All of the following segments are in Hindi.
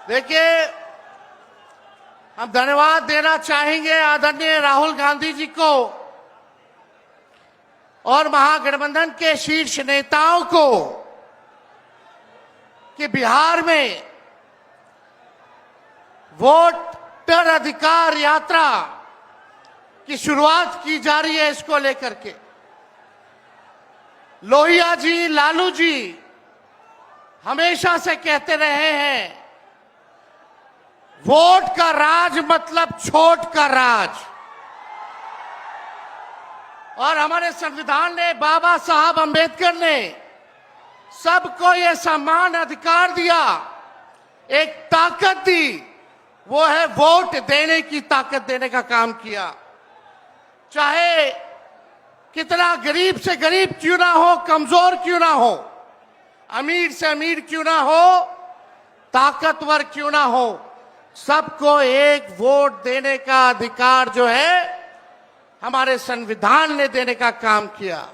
देखिए, हम धन्यवाद देना चाहेंगे आदरणीय राहुल गांधी जी को और महागठबंधन के शीर्ष नेताओं को कि बिहार में वोटर अधिकार यात्रा की शुरुआत की जा रही है। इसको लेकर के लोहिया जी, लालू जी हमेशा से कहते रहे हैं, वोट का राज मतलब छोट का राज। और हमारे संविधान ने, बाबा साहब अंबेडकर ने सबको यह समान अधिकार दिया, एक ताकत दी, वो है वोट देने की ताकत देने का काम किया। चाहे कितना गरीब से गरीब क्यों ना हो, कमजोर क्यों ना हो, अमीर से अमीर क्यों ना हो, ताकतवर क्यों ना हो, सबको एक वोट देने का अधिकार जो है हमारे संविधान ने देने का काम किया।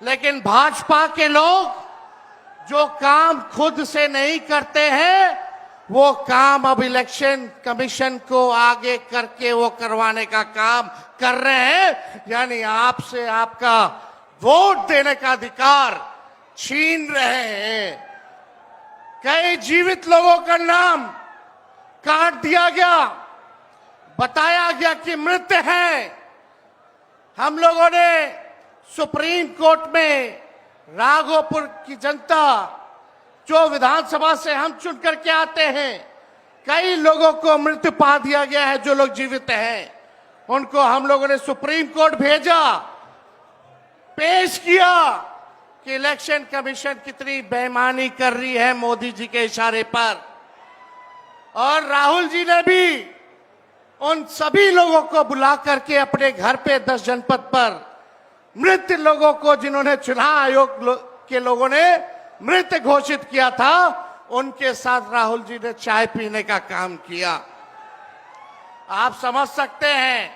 लेकिन भाजपा के लोग जो काम खुद से नहीं करते हैं, वो काम अब इलेक्शन कमीशन को आगे करके वो करवाने का काम कर रहे हैं। यानी आपसे आपका वोट देने का अधिकार छीन रहे हैं। कई जीवित लोगों का नाम काट दिया गया, बताया गया कि मृत हैं। हम लोगों ने सुप्रीम कोर्ट में राघोपुर की जनता, जो विधानसभा से हम चुन करके आते हैं, कई लोगों को मृत पा दिया गया है। जो लोग जीवित हैं उनको हम लोगों ने सुप्रीम कोर्ट भेजा, पेश किया कि इलेक्शन कमीशन कितनी बेईमानी कर रही है मोदी जी के इशारे पर। और राहुल जी ने भी उन सभी लोगों को बुला करके अपने घर पे 10 जनपद पर मृत लोगों को, जिन्होंने चुनाव आयोग के लोगों ने मृत घोषित किया था, उनके साथ राहुल जी ने चाय पीने का काम किया। आप समझ सकते हैं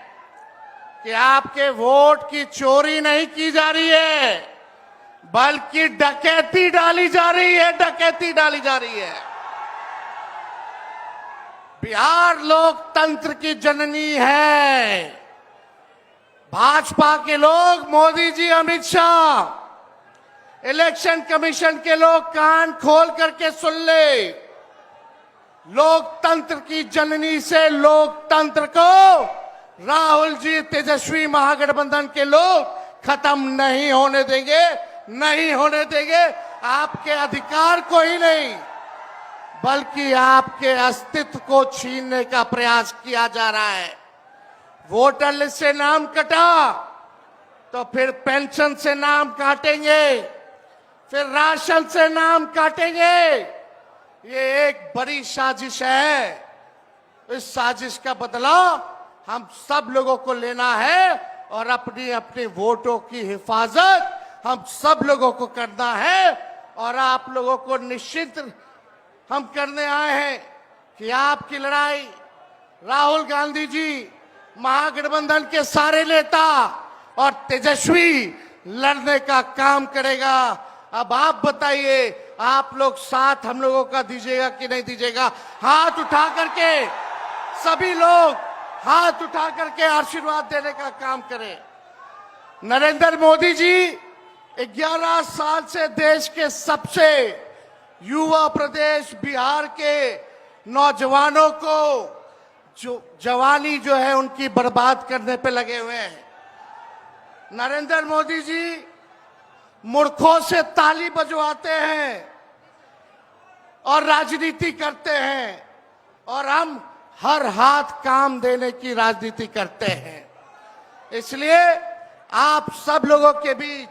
कि आपके वोट की चोरी नहीं की जा रही है, बल्कि डकैती डाली जा रही है, डकैती डाली जा रही है। बिहार लोकतंत्र की जननी है। भाजपा के लोग, मोदी जी, अमित शाह, इलेक्शन कमीशन के लोग कान खोल करके सुन ले। लोकतंत्र की जननी से लोकतंत्र को राहुल जी, तेजस्वी महागठबंधन के लोग खत्म नहीं होने देंगे, नहीं होने देंगे। आपके अधिकार को ही नहीं, बल्कि आपके अस्तित्व को छीनने का प्रयास किया जा रहा है। वोटर लिस्ट से नाम कटा तो फिर पेंशन से नाम काटेंगे, फिर राशन से नाम काटेंगे। ये एक बड़ी साजिश है। इस साजिश का बदला हम सब लोगों को लेना है और अपनी अपनी वोटों की हिफाजत हम सब लोगों को करना है। और आप लोगों को निश्चित हम करने आए हैं कि आपकी लड़ाई राहुल गांधी जी, महागठबंधन के सारे नेता और तेजस्वी लड़ने का काम करेगा। अब आप बताइए, आप लोग साथ हम लोगों का दीजिएगा कि नहीं दीजिएगा? हाथ उठा करके सभी लोग हाथ उठा करके आशीर्वाद देने का काम करें। नरेंद्र मोदी जी 11 साल से देश के सबसे युवा प्रदेश बिहार के नौजवानों को जो जवानी जो है उनकी बर्बाद करने पे लगे हुए हैं। नरेंद्र मोदी जी मूर्खों से ताली बजवाते हैं और राजनीति करते हैं, और हम हर हाथ काम देने की राजनीति करते हैं। इसलिए आप सब लोगों के बीच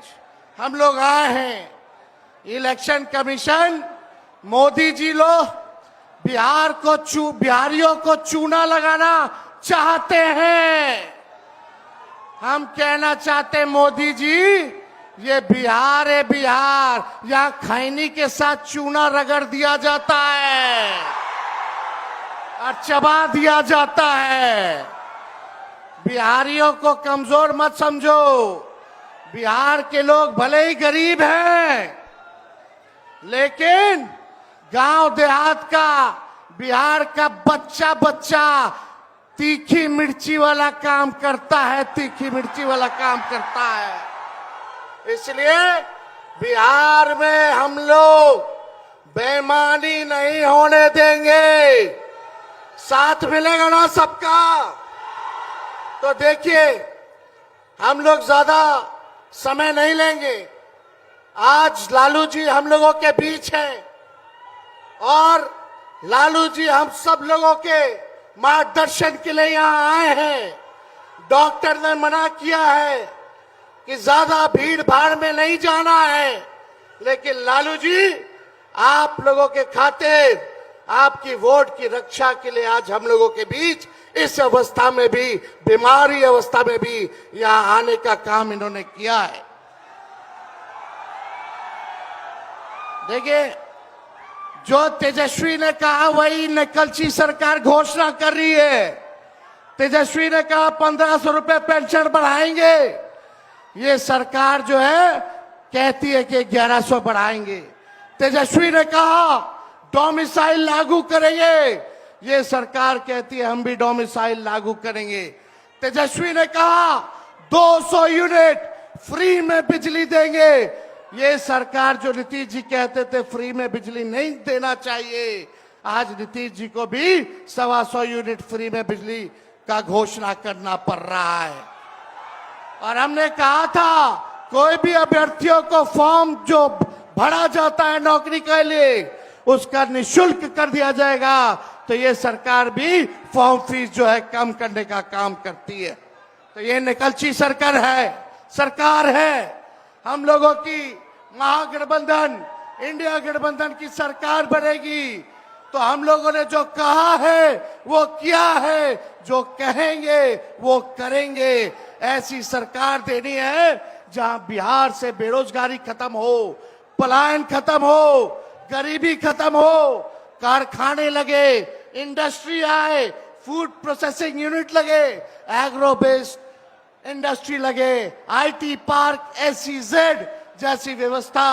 हम लोग आए हैं। इलेक्शन कमीशन, मोदी जी लोग बिहारियों को चूना लगाना चाहते हैं। हम कहना चाहते हैं, मोदी जी, ये बिहार है, बिहार, यहाँ खैनी के साथ चूना रगड़ दिया जाता है और चबा दिया जाता है। बिहारियों को कमजोर मत समझो। बिहार के लोग भले ही गरीब हैं, लेकिन गांव देहात का बिहार का बच्चा बच्चा तीखी मिर्ची वाला काम करता है, तीखी मिर्ची वाला काम करता है। इसलिए बिहार में हम लोग बेईमानी नहीं होने देंगे। साथ मिलेगा ना सबका? तो देखिए, हम लोग ज्यादा समय नहीं लेंगे। आज लालू जी हम लोगों के बीच हैं और लालू जी हम सब लोगों के मार्गदर्शन के लिए यहां आए हैं। डॉक्टर ने मना किया है कि ज्यादा भीड़ भाड़ में नहीं जाना है, लेकिन लालू जी आप लोगों के खातिर, आपकी वोट की रक्षा के लिए आज हम लोगों के बीच इस अवस्था में भी, बीमारी अवस्था में भी यहां आने का काम इन्होंने किया है। देखिए, जो तेजस्वी ने कहा वही निकलची सरकार घोषणा कर रही है। तेजस्वी ने कहा 1500 रुपए पेंशन बढ़ाएंगे। ये सरकार जो है कहती है कि 1100 बढ़ाएंगे। तेजस्वी ने कहा डोमिसाइल लागू करेंगे। ये सरकार कहती है हम भी डोमिसाइल लागू करेंगे। तेजस्वी ने कहा 200 यूनिट फ्री में बिजली देंगे। ये सरकार, जो नीतीश जी कहते थे फ्री में बिजली नहीं देना चाहिए, आज नीतीश जी को भी 125 यूनिट फ्री में बिजली का घोषणा करना पड़ रहा है। और हमने कहा था कोई भी अभ्यर्थियों को फॉर्म जो भरा जाता है नौकरी के लिए, उसका निःशुल्क कर दिया जाएगा। तो ये सरकार भी फॉर्म फीस जो है कम करने का काम करती है। तो ये निकलची सरकार है। हम लोगों की महागठबंधन, इंडिया गठबंधन की सरकार बनेगी तो हम लोगों ने जो कहा है वो किया है, जो कहेंगे वो करेंगे। ऐसी सरकार देनी है जहां बिहार से बेरोजगारी खत्म हो, पलायन खत्म हो, गरीबी खत्म हो, कारखाने लगे, इंडस्ट्री आए, फूड प्रोसेसिंग यूनिट लगे, एग्रो बेस्ड इंडस्ट्री लगे, आईटी पार्क, एसईजेड जैसी व्यवस्था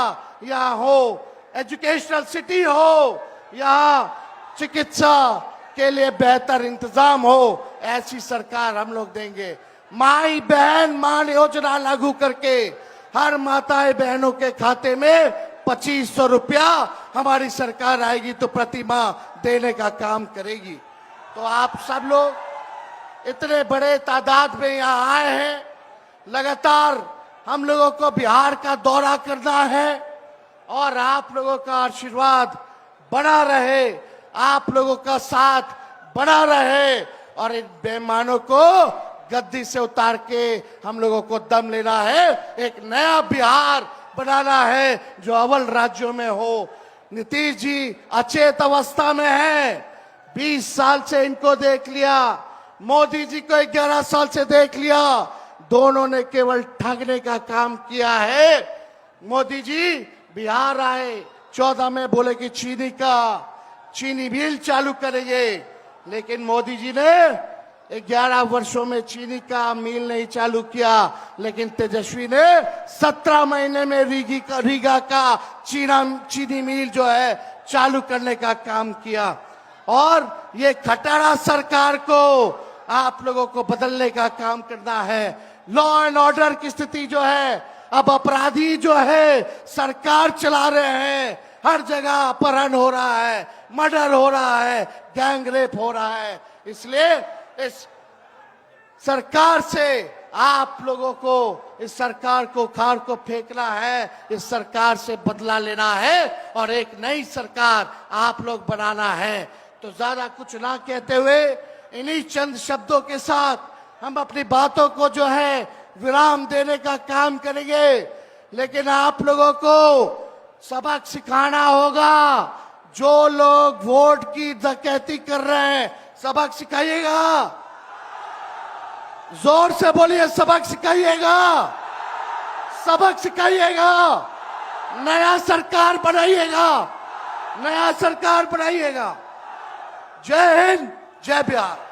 यहाँ हो, एजुकेशनल सिटी हो, यहाँ चिकित्सा के लिए बेहतर इंतजाम हो। ऐसी सरकार हम लोग देंगे। माई बहन मान योजना लागू करके हर माताएं बहनों के खाते में 2500 रुपया हमारी सरकार आएगी तो प्रति माह देने का काम करेगी। तो आप सब लोग इतने बड़े तादाद में यहाँ आए हैं। लगातार हम लोगों को बिहार का दौरा करना है और आप लोगों का आशीर्वाद बना रहे, आप लोगों का साथ बना रहे और इन बेईमानों को गद्दी से उतार के हम लोगों को दम लेना है। एक नया बिहार बनाना है जो अव्वल राज्यों में हो। नीतीश जी अचेत अवस्था में हैं। 20 साल से इनको देख लिया, मोदी जी को 11 साल से देख लिया। दोनों ने केवल ठगने का काम किया है। मोदी जी बिहार आए, 14 में बोले कि चीनी मिल चालू करेंगे, लेकिन मोदी जी ने 11 वर्षों में चीनी का मिल नहीं चालू किया। लेकिन तेजस्वी ने 17 महीने में रीगा का चीनी मिल जो है चालू करने का काम किया। और ये खटारा सरकार को आप लोगों को बदलने का काम करना है। लॉ एंड ऑर्डर की स्थिति जो है, अब अपराधी जो है सरकार चला रहे हैं। हर जगह अपहरण हो रहा है, मर्डर हो रहा है, गैंग रेप हो रहा है। इसलिए इस सरकार से आप लोगों को, इस सरकार को खार को फेंकना है, इस सरकार से बदला लेना है और एक नई सरकार आप लोग बनाना है। तो ज्यादा कुछ ना कहते हुए इन्हीं चंद शब्दों के साथ हम अपनी बातों को जो है विराम देने का काम करेंगे। लेकिन आप लोगों को सबक सिखाना होगा। जो लोग वोट की डकैती कर रहे हैं, सबक सिखाइएगा। जोर से बोलिए, सबक सिखाइएगा, सबक सिखाइएगा। नया सरकार बनाइएगा, नया सरकार बनाइएगा। जय हिंद, जय बिहार।